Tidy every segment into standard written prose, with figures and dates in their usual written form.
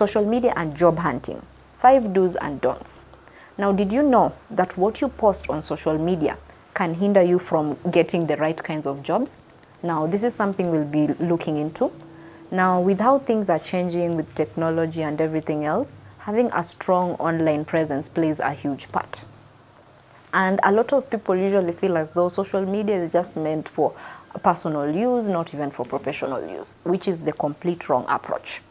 social media and job hunting, 5 do's and don'ts. Now, did you know that what you post on social media can hinder you from getting the right kinds of jobs? Now, this is something we'll be looking into. Now, with how things are changing with technology and everything else, having a strong online presence plays a huge part. And a lot of people usually feel as though social media is just meant for personal use, not even for professional use, which is the complete wrong approach.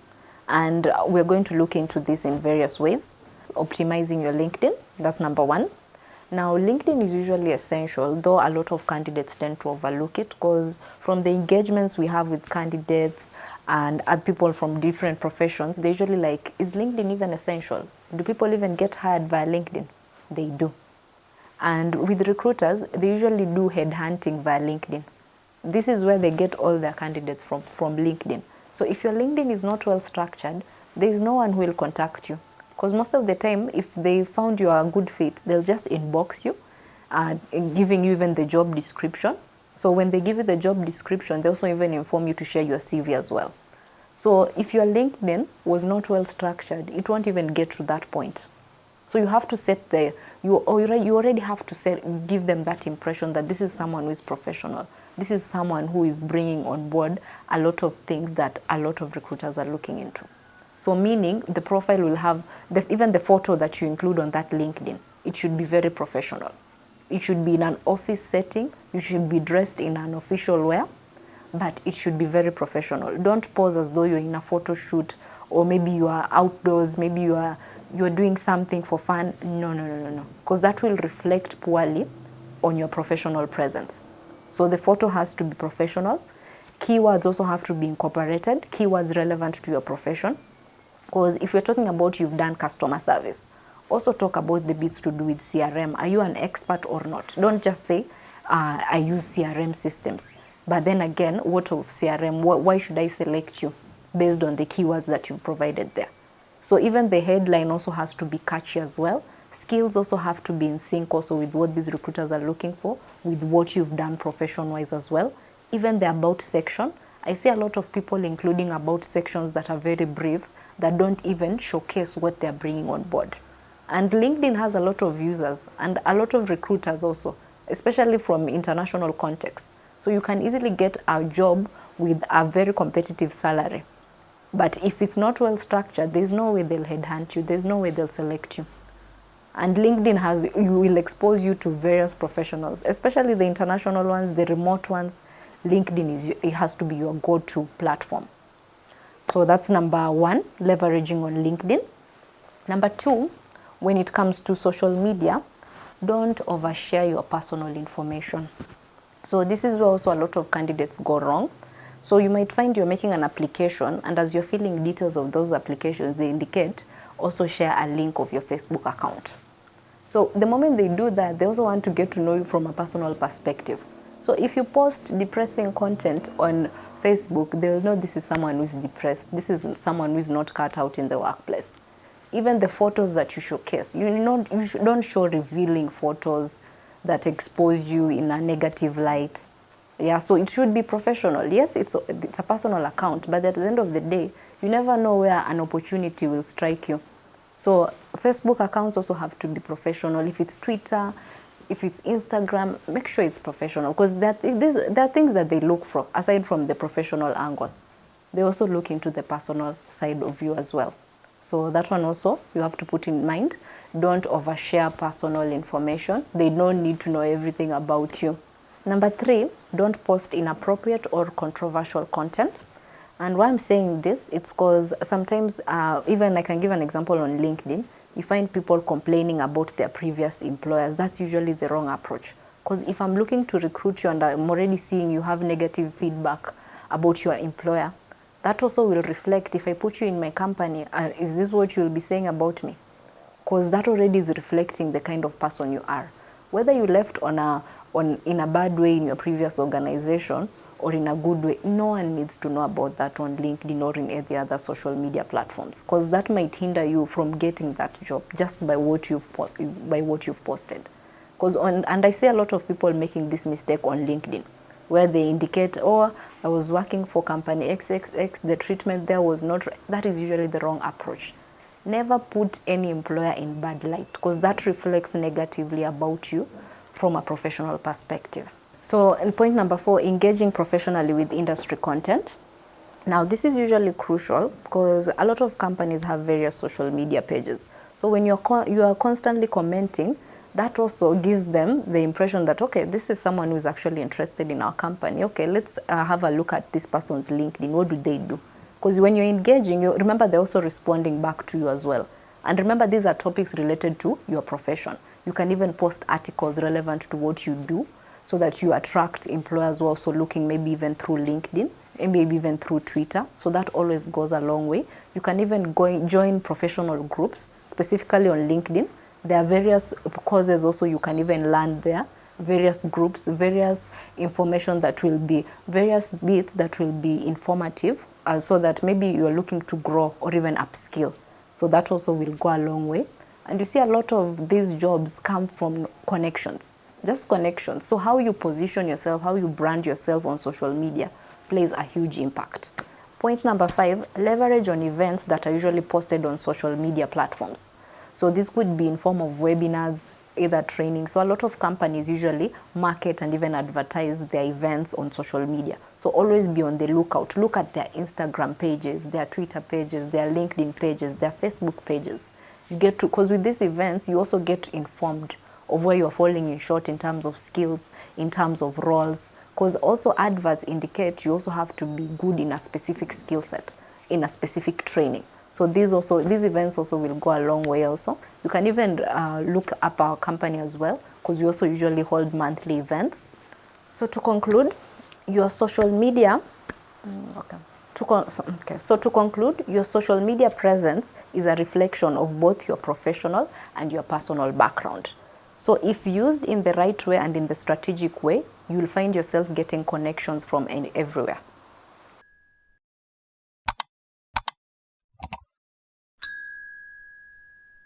And we're going to look into this in various ways. Optimizing your LinkedIn, that's number one. Now, LinkedIn is usually essential, though a lot of candidates tend to overlook it, because from the engagements we have with candidates and other people from different professions, they usually like, is LinkedIn even essential? Do people even get hired via LinkedIn? They do. And with recruiters, they usually do headhunting via LinkedIn. This is where they get all their candidates from LinkedIn. So if your LinkedIn is not well structured, there is no one who will contact you. Because most of the time, if they found you are a good fit, they'll just inbox you, giving you even the job description. So when they give you the job description, they also even inform you to share your CV as well. So if your LinkedIn was not well structured, it won't even get to that point. So you have to set you already have to give them that impression that this is someone who is professional. This is someone who is bringing on board a lot of things that a lot of recruiters are looking into. So meaning the profile will have, even the photo that you include on that LinkedIn, it should be very professional. It should be in an office setting. You should be dressed in an official wear, but it should be very professional. Don't pose as though you're in a photo shoot, or maybe you are outdoors, maybe you're doing something for fun. No. Because that will reflect poorly on your professional presence. So the photo has to be professional. Keywords also have to be incorporated, keywords relevant to your profession. Because if you're talking about you've done customer service, also talk about the bits to do with CRM. Are you an expert or not? Don't just say, I use CRM systems. But then again, what of CRM? Why should I select you based on the keywords that you've provided there? So even the headline also has to be catchy as well. Skills also have to be in sync also with what these recruiters are looking for, with what you've done profession-wise as well. Even the about section, I see a lot of people including about sections that are very brief, that don't even showcase what they're bringing on board. And LinkedIn has a lot of users and a lot of recruiters also, especially from international context. So you can easily get a job with a very competitive salary. But if it's not well structured, there's no way they'll headhunt you, there's no way they'll select you. And LinkedIn will expose you to various professionals, especially the international ones, the remote ones. LinkedIn it has to be your go-to platform. So that's number one, leveraging on LinkedIn. Number two, when it comes to social media, don't overshare your personal information. So this is where also a lot of candidates go wrong. So you might find you're making an application, and as you're filling details of those applications, they indicate also share a link of your Facebook account. So the moment they do that, they also want to get to know you from a personal perspective. So if you post depressing content on Facebook, they'll know this is someone who's depressed. This is someone who's not cut out in the workplace. Even the photos that you showcase, don't show revealing photos that expose you in a negative light. Yeah, so it should be professional. Yes, it's a personal account, but at the end of the day, you never know where an opportunity will strike you. So Facebook accounts also have to be professional. If it's Twitter, if it's Instagram, make sure it's professional, because there are things that they look for aside from the professional angle. They also look into the personal side of you as well. So that one also you have to put in mind. Don't overshare personal information. They don't need to know everything about you. Number three, don't post inappropriate or controversial content. And why I'm saying this, it's because sometimes, even I can give an example on LinkedIn, you find people complaining about their previous employers. That's usually the wrong approach. Because if I'm looking to recruit you and I'm already seeing you have negative feedback about your employer, that also will reflect, if I put you in my company, is this what you will be saying about me? Because that already is reflecting the kind of person you are. Whether you left in a bad way in your previous organization or in a good way, no one needs to know about that on LinkedIn or in any other social media platforms, because that might hinder you from getting that job just by what you've posted. And I see a lot of people making this mistake on LinkedIn. where they indicate, oh, I was working for company XXX, the treatment there was not, that is usually the wrong approach. Never put any employer in bad light, because that reflects negatively about you from a professional perspective. So, in point number 4, engaging professionally with industry content. Now, this is usually crucial because a lot of companies have various social media pages. So when you are constantly commenting, that also gives them the impression that, okay, this is someone who is actually interested in our company. Okay, let's have a look at this person's LinkedIn. What do they do? Because when you're engaging, remember they're also responding back to you as well. And remember, these are topics related to your profession. You can even post articles relevant to what you do so that you attract employers who are also looking, maybe even through LinkedIn, and maybe even through Twitter. So that always goes a long way. You can even join professional groups, specifically on LinkedIn. There are various courses also you can even learn there, various groups, various information that will be, various bits that will be informative, so that maybe you're looking to grow or even upskill. So that also will go a long way. And you see a lot of these jobs come from connections, just connections. So how you position yourself, how you brand yourself on social media plays a huge impact. Point number 5, leverage on events that are usually posted on social media platforms. So this could be in form of webinars, either training. So a lot of companies usually market and even advertise their events on social media. So always be on the lookout. Look at their Instagram pages, their Twitter pages, their LinkedIn pages, their Facebook pages. You get to, because with these events, you also get informed of where you're falling in short in terms of skills, in terms of roles. Because also adverts indicate you also have to be good in a specific skill set, in a specific training. So these events also will go a long way also. You can even look up our company as well, because we also usually hold monthly events. So to conclude, your social media, So to conclude, your social media presence is a reflection of both your professional and your personal background. So if used in the right way and in the strategic way, you'll find yourself getting connections from everywhere.